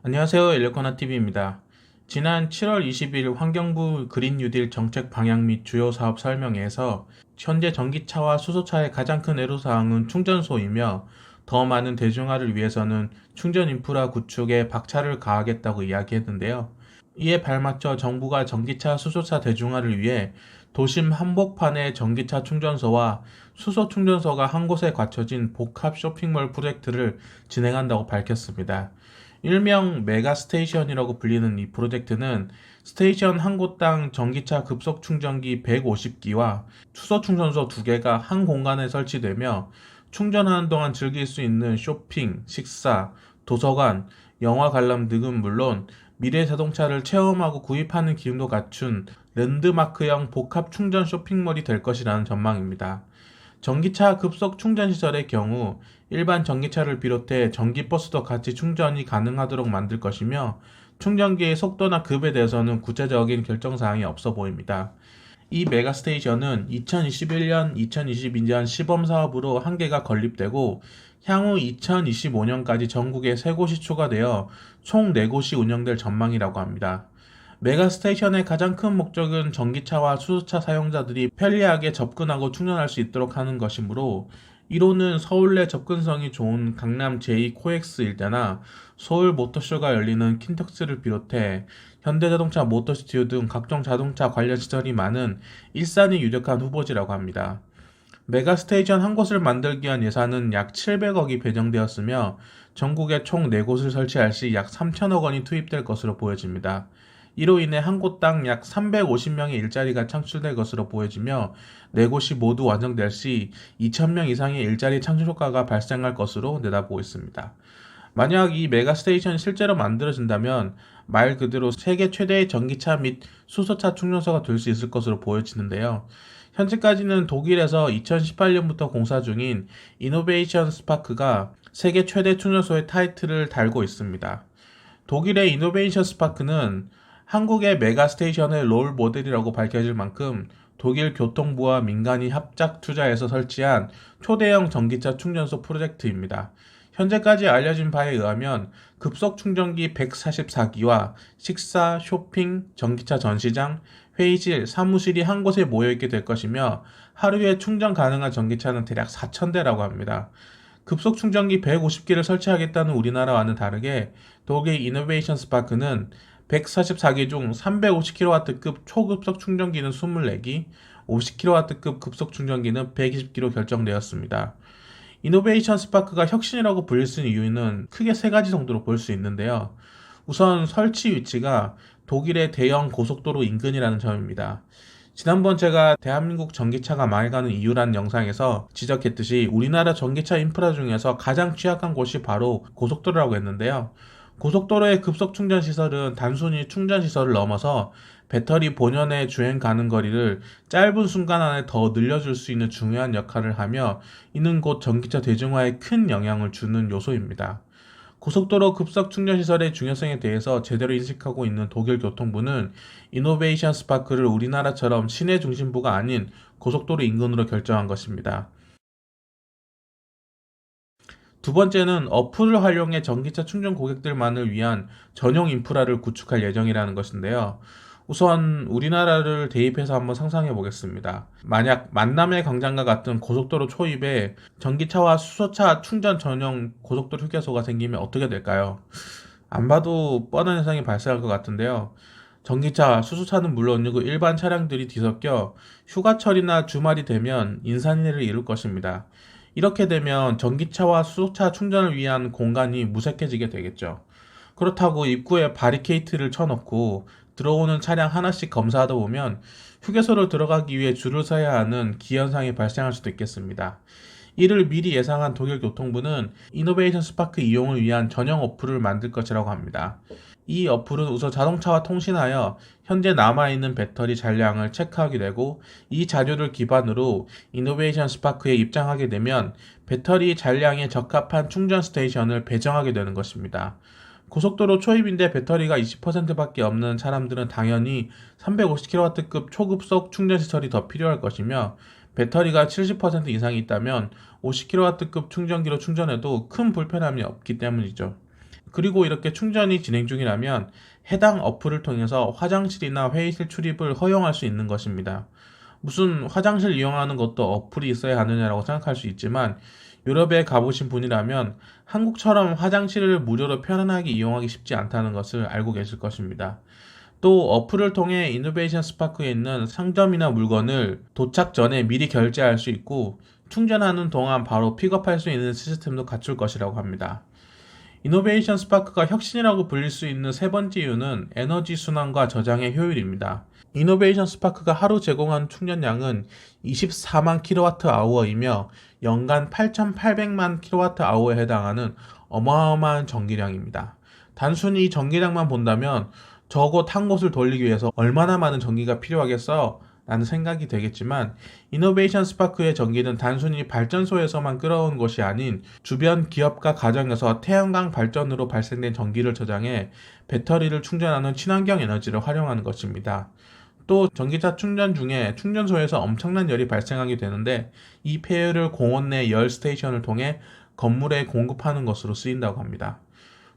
안녕하세요. 엘리코나TV입니다. 지난 7월 20일 환경부 그린 뉴딜 정책 방향 및 주요 사업 설명회에서 현재 전기차와 수소차의 가장 큰 애로사항은 충전소이며 더 많은 대중화를 위해서는 충전 인프라 구축에 박차를 가하겠다고 이야기했는데요. 이에 발맞춰 정부가 전기차, 수소차 대중화를 위해 도심 한복판의 전기차 충전소와 수소 충전소가 한 곳에 갖춰진 복합 쇼핑몰 프로젝트를 진행한다고 밝혔습니다. 일명 메가스테이션이라고 불리는 이 프로젝트는 스테이션 한 곳당 전기차 급속 충전기 150기와 수소 충전소 2개가 한 공간에 설치되며 충전하는 동안 즐길 수 있는 쇼핑, 식사, 도서관, 영화 관람 등은 물론 미래 자동차를 체험하고 구입하는 기능도 갖춘 랜드마크형 복합 충전 쇼핑몰이 될 것이라는 전망입니다. 전기차 급속 충전 시설의 경우 일반 전기차를 비롯해 전기버스도 같이 충전이 가능하도록 만들 것이며 충전기의 속도나 급에 대해서는 구체적인 결정 사항이 없어 보입니다. 이 메가스테이션은 2021년, 2022년 시범 사업으로 한 개가 건립되고 향후 2025년까지 전국에 3곳이 추가되어 총 4곳이 운영될 전망이라고 합니다. 메가스테이션의 가장 큰 목적은 전기차와 수소차 사용자들이 편리하게 접근하고 충전할 수 있도록 하는 것이므로 이로는 서울 내 접근성이 좋은 강남 제2코엑스 일대나 서울 모터쇼가 열리는 킨텍스를 비롯해 현대자동차 모터시티 등 각종 자동차 관련 시설이 많은 일산이 유력한 후보지라고 합니다. 메가스테이션 한 곳을 만들기 위한 예산은 약 700억이 배정되었으며 전국에 총 4곳을 설치할 시 약 3천억 원이 투입될 것으로 보여집니다. 이로 인해 한 곳당 약 350명의 일자리가 창출될 것으로 보여지며 4곳이 모두 완성될 시 2,000명 이상의 일자리 창출 효과가 발생할 것으로 내다보고 있습니다. 만약 이 메가스테이션이 실제로 만들어진다면 말 그대로 세계 최대의 전기차 및 수소차 충전소가 될 수 있을 것으로 보여지는데요. 현재까지는 독일에서 2018년부터 공사 중인 이노베이션 스파크가 세계 최대 충전소의 타이틀을 달고 있습니다. 독일의 이노베이션 스파크는 한국의 메가스테이션의 롤 모델이라고 밝혀질 만큼 독일 교통부와 민간이 합작 투자해서 설치한 초대형 전기차 충전소 프로젝트입니다. 현재까지 알려진 바에 의하면 급속 충전기 144기와 식사, 쇼핑, 전기차 전시장, 회의실, 사무실이 한 곳에 모여있게 될 것이며 하루에 충전 가능한 전기차는 대략 4,000대라고 합니다. 급속 충전기 150기를 설치하겠다는 우리나라와는 다르게 독일 이노베이션 스파크는 144기 중 350kW급 초급속 충전기는 24기, 50kW급 급속 충전기는 120기로 결정되었습니다. 이노베이션 스파크가 혁신이라고 불릴 수 있는 이유는 크게 3가지 정도로 볼 수 있는데요. 우선 설치 위치가 독일의 대형 고속도로 인근이라는 점입니다. 지난번 제가 대한민국 전기차가 망해가는 이유라는 영상에서 지적했듯이 우리나라 전기차 인프라 중에서 가장 취약한 곳이 바로 고속도로라고 했는데요. 고속도로의 급속 충전 시설은 단순히 충전 시설을 넘어서 배터리 본연의 주행 가능 거리를 짧은 순간 안에 더 늘려줄 수 있는 중요한 역할을 하며 이는 곧 전기차 대중화에 큰 영향을 주는 요소입니다. 고속도로 급속 충전 시설의 중요성에 대해서 제대로 인식하고 있는 독일 교통부는 이노베이션 스파크를 우리나라처럼 시내 중심부가 아닌 고속도로 인근으로 결정한 것입니다. 두 번째는 어플을 활용해 전기차 충전 고객들만을 위한 전용 인프라를 구축할 예정이라는 것인데요. 우선 우리나라를 대입해서 한번 상상해 보겠습니다. 만약 만남의 광장과 같은 고속도로 초입에 전기차와 수소차 충전 전용 고속도로 휴게소가 생기면 어떻게 될까요? 안 봐도 뻔한 현상이 발생할 것 같은데요. 전기차, 수소차는 물론이고 일반 차량들이 뒤섞여 휴가철이나 주말이 되면 인산인해를 이룰 것입니다. 이렇게 되면 전기차와 수소차 충전을 위한 공간이 무색해지게 되겠죠. 그렇다고 입구에 바리케이트를 쳐놓고 들어오는 차량 하나씩 검사하다 보면 휴게소를 들어가기 위해 줄을 서야 하는 기현상이 발생할 수도 있겠습니다. 이를 미리 예상한 독일 교통부는 이노베이션 스파크 이용을 위한 전용 어플을 만들 것이라고 합니다. 이 어플은 우선 자동차와 통신하여 현재 남아있는 배터리 잔량을 체크하게 되고 이 자료를 기반으로 이노베이션 스파크에 입장하게 되면 배터리 잔량에 적합한 충전 스테이션을 배정하게 되는 것입니다. 고속도로 초입인데 배터리가 20%밖에 없는 사람들은 당연히 350kW급 초급속 충전 시설이 더 필요할 것이며, 배터리가 70% 이상이 있다면 50kW급 충전기로 충전해도 큰 불편함이 없기 때문이죠. 그리고 이렇게 충전이 진행 중이라면 해당 어플을 통해서 화장실이나 회의실 출입을 허용할 수 있는 것입니다. 무슨 화장실 이용하는 것도 어플이 있어야 하느냐라고 생각할 수 있지만, 유럽에 가보신 분이라면 한국처럼 화장실을 무료로 편안하게 이용하기 쉽지 않다는 것을 알고 계실 것입니다. 또 어플을 통해 이노베이션 스파크에 있는 상점이나 물건을 도착 전에 미리 결제할 수 있고, 충전하는 동안 바로 픽업할 수 있는 시스템도 갖출 것이라고 합니다. 이노베이션 스파크가 혁신이라고 불릴 수 있는 세 번째 이유는 에너지 순환과 저장의 효율입니다. 이노베이션 스파크가 하루 제공한 충전량은 24만 kWh이며 연간 8,800만 kWh에 해당하는 어마어마한 전기량입니다. 단순히 전기량만 본다면 저곳 한 곳을 돌리기 위해서 얼마나 많은 전기가 필요하겠어? 라는 생각이 되겠지만, 이노베이션 스파크의 전기는 단순히 발전소에서만 끌어온 것이 아닌 주변 기업과 가정에서 태양광 발전으로 발생된 전기를 저장해 배터리를 충전하는 친환경 에너지를 활용하는 것입니다. 또 전기차 충전 중에 충전소에서 엄청난 열이 발생하게 되는데, 이 폐열을 공원 내 열 스테이션을 통해 건물에 공급하는 것으로 쓰인다고 합니다.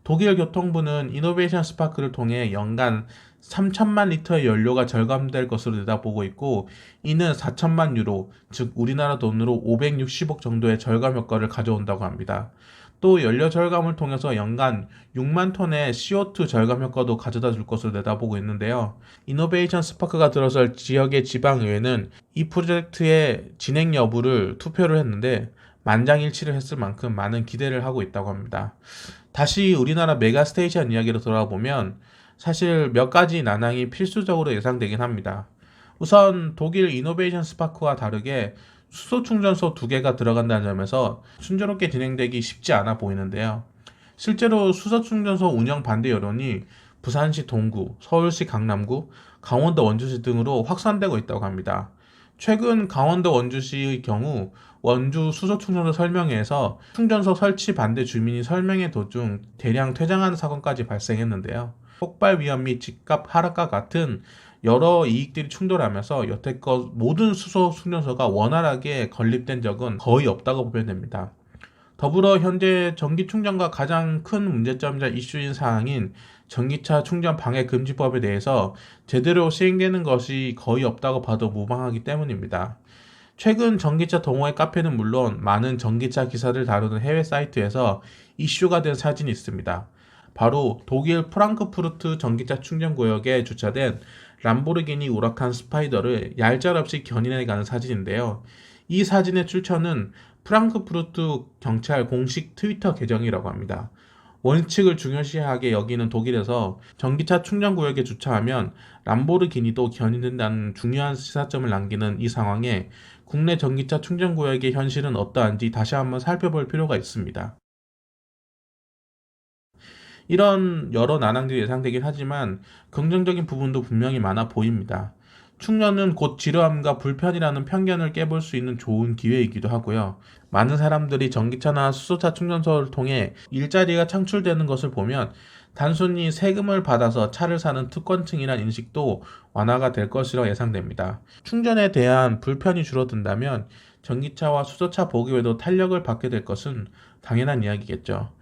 독일 교통부는 이노베이션 스파크를 통해 연간 3천만 리터의 연료가 절감될 것으로 내다보고 있고, 이는 4천만 유로, 즉 우리나라 돈으로 560억 정도의 절감 효과를 가져온다고 합니다. 또 연료 절감을 통해서 연간 6만 톤의 CO2 절감 효과도 가져다 줄 것으로 내다보고 있는데요. 이노베이션 스파크가 들어설 지역의 지방의회는 이 프로젝트의 진행 여부를 투표를 했는데 만장일치를 했을 만큼 많은 기대를 하고 있다고 합니다. 다시 우리나라 메가스테이션 이야기로 돌아보면 사실 몇 가지 난항이 필수적으로 예상되긴 합니다. 우선 독일 이노베이션 스파크와 다르게 수소 충전소 2개가 들어간다는 점에서 순조롭게 진행되기 쉽지 않아 보이는데요. 실제로 수소 충전소 운영 반대 여론이 부산시 동구, 서울시 강남구, 강원도 원주시 등으로 확산되고 있다고 합니다. 최근 강원도 원주시의 경우 원주 수소충전소 설명회에서 충전소 설치 반대 주민이 설명회 도중 대량 퇴장하는 사건까지 발생했는데요. 폭발 위험 및 집값 하락과 같은 여러 이익들이 충돌하면서 여태껏 모든 수소 충전소가 원활하게 건립된 적은 거의 없다고 보면 됩니다. 더불어 현재 전기 충전과 가장 큰 문제점이자 이슈인 사항인 전기차 충전 방해 금지법에 대해서 제대로 시행되는 것이 거의 없다고 봐도 무방하기 때문입니다. 최근 전기차 동호회 카페는 물론 많은 전기차 기사를 다루는 해외 사이트에서 이슈가 된 사진이 있습니다. 바로 독일 프랑크푸르트 전기차 충전구역에 주차된 람보르기니 우라칸 스파이더를 얄짤없이 견인해가는 사진인데요. 이 사진의 출처는 프랑크푸르트 경찰 공식 트위터 계정이라고 합니다. 원칙을 중요시하게 여기는 독일에서 전기차 충전구역에 주차하면 람보르기니도 견인된다는 중요한 시사점을 남기는 이 상황에 국내 전기차 충전구역의 현실은 어떠한지 다시 한번 살펴볼 필요가 있습니다. 이런 여러 난항들이 예상되긴 하지만 긍정적인 부분도 분명히 많아 보입니다. 충전은 곧 지루함과 불편이라는 편견을 깨볼 수 있는 좋은 기회이기도 하고요. 많은 사람들이 전기차나 수소차 충전소를 통해 일자리가 창출되는 것을 보면 단순히 세금을 받아서 차를 사는 특권층이란 인식도 완화가 될 것이라 예상됩니다. 충전에 대한 불편이 줄어든다면 전기차와 수소차 보급에도 탄력을 받게 될 것은 당연한 이야기겠죠.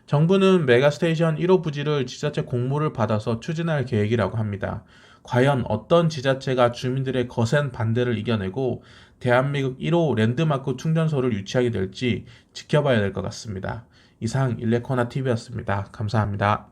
정부는 메가스테이션 1호 부지를 지자체 공모를 받아서 추진할 계획이라고 합니다. 과연 어떤 지자체가 주민들의 거센 반대를 이겨내고 대한민국 1호 랜드마크 충전소를 유치하게 될지 지켜봐야 될 것 같습니다. 이상 일레코나TV였습니다. 감사합니다.